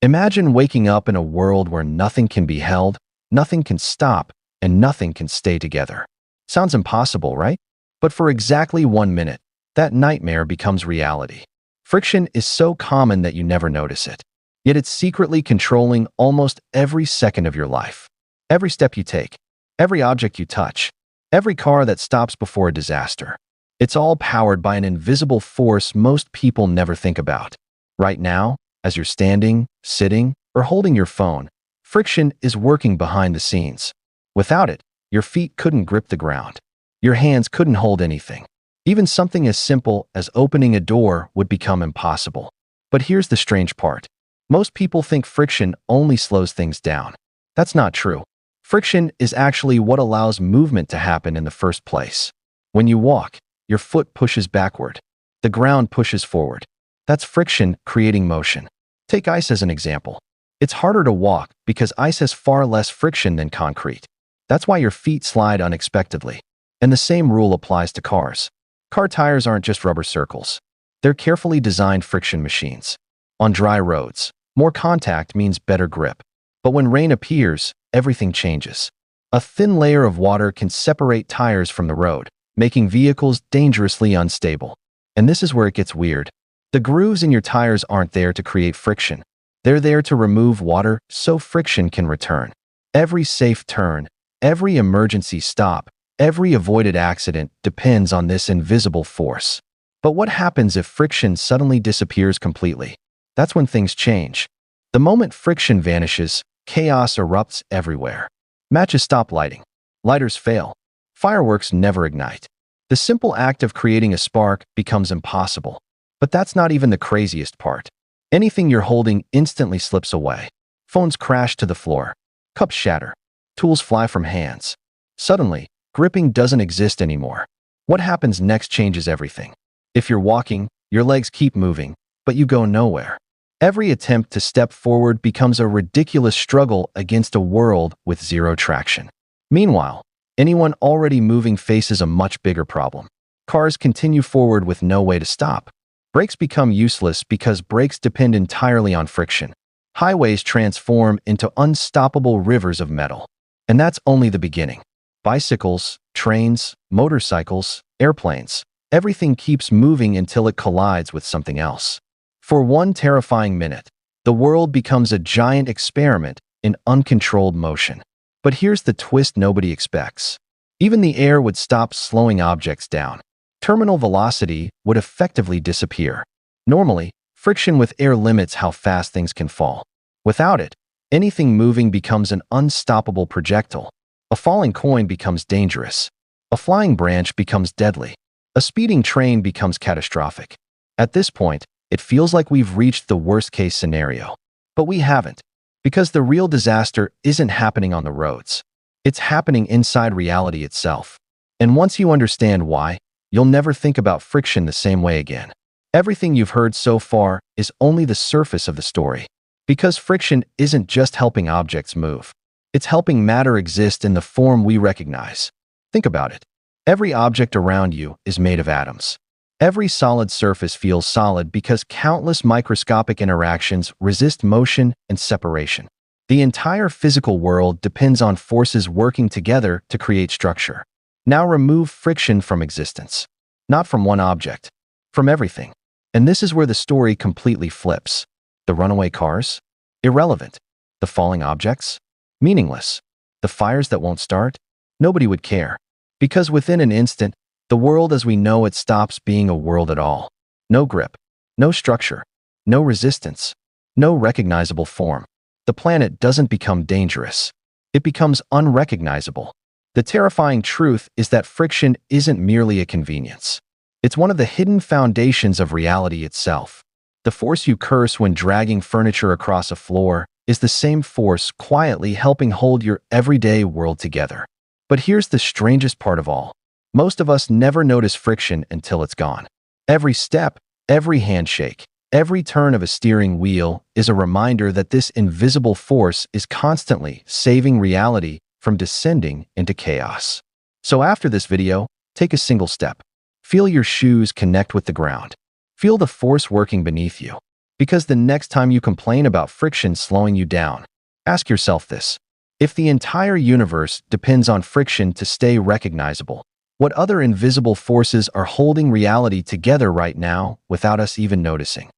Imagine waking up in a world where nothing can be held, nothing can stop, and nothing can stay together. Sounds impossible, right? But for exactly 1 minute, that nightmare becomes reality. Friction is so common that you never notice it. Yet it's secretly controlling almost every second of your life. Every step you take, every object you touch, every car that stops before a disaster. It's all powered by an invisible force most people never think about. Right now, as you're standing, sitting, or holding your phone, friction is working behind the scenes. Without it, your feet couldn't grip the ground. Your hands couldn't hold anything. Even something as simple as opening a door would become impossible. But here's the strange part. Most people think friction only slows things down. That's not true. Friction is actually what allows movement to happen in the first place. When you walk, your foot pushes backward. The ground pushes forward. That's friction creating motion. Take ice as an example. It's harder to walk because ice has far less friction than concrete. That's why your feet slide unexpectedly. And the same rule applies to cars. Car tires aren't just rubber circles. They're carefully designed friction machines. On dry roads, more contact means better grip. But when rain appears, everything changes. A thin layer of water can separate tires from the road, making vehicles dangerously unstable. And this is where it gets weird. The grooves in your tires aren't there to create friction. They're there to remove water so friction can return. Every safe turn, every emergency stop, every avoided accident depends on this invisible force. But what happens if friction suddenly disappears completely? That's when things change. The moment friction vanishes, chaos erupts everywhere. Matches stop lighting. Lighters fail. Fireworks never ignite. The simple act of creating a spark becomes impossible. But that's not even the craziest part. Anything you're holding instantly slips away. Phones crash to the floor. Cups shatter. Tools fly from hands. Suddenly, gripping doesn't exist anymore. What happens next changes everything. If you're walking, your legs keep moving, but you go nowhere. Every attempt to step forward becomes a ridiculous struggle against a world with zero traction. Meanwhile, anyone already moving faces a much bigger problem. Cars continue forward with no way to stop. Brakes become useless because brakes depend entirely on friction. Highways transform into unstoppable rivers of metal. And that's only the beginning. Bicycles, trains, motorcycles, airplanes, everything keeps moving until it collides with something else. For one terrifying minute, the world becomes a giant experiment in uncontrolled motion. But here's the twist nobody expects. Even the air would stop slowing objects down. Terminal velocity would effectively disappear. Normally, friction with air limits how fast things can fall. Without it, anything moving becomes an unstoppable projectile. A falling coin becomes dangerous. A flying branch becomes deadly. A speeding train becomes catastrophic. At this point, it feels like we've reached the worst-case scenario. But we haven't. Because the real disaster isn't happening on the roads. It's happening inside reality itself. And once you understand why, you'll never think about friction the same way again. Everything you've heard so far is only the surface of the story. Because friction isn't just helping objects move. It's helping matter exist in the form we recognize. Think about it. Every object around you is made of atoms. Every solid surface feels solid because countless microscopic interactions resist motion and separation. The entire physical world depends on forces working together to create structure. Now remove friction from existence. Not from one object, from everything. And this is where the story completely flips. The runaway cars? Irrelevant. The falling objects? Meaningless. The fires that won't start? Nobody would care. Because within an instant, the world as we know it stops being a world at all. No grip. No structure. No resistance. No recognizable form. The planet doesn't become dangerous. It becomes unrecognizable. The terrifying truth is that friction isn't merely a convenience. It's one of the hidden foundations of reality itself. The force you curse when dragging furniture across a floor is the same force quietly helping hold your everyday world together. But here's the strangest part of all. Most of us never notice friction until it's gone. Every step, every handshake, every turn of a steering wheel is a reminder that this invisible force is constantly saving reality from descending into chaos. So after this video, take a single step. Feel your shoes connect with the ground. Feel the force working beneath you. Because the next time you complain about friction slowing you down, ask yourself this. If the entire universe depends on friction to stay recognizable, what other invisible forces are holding reality together right now without us even noticing?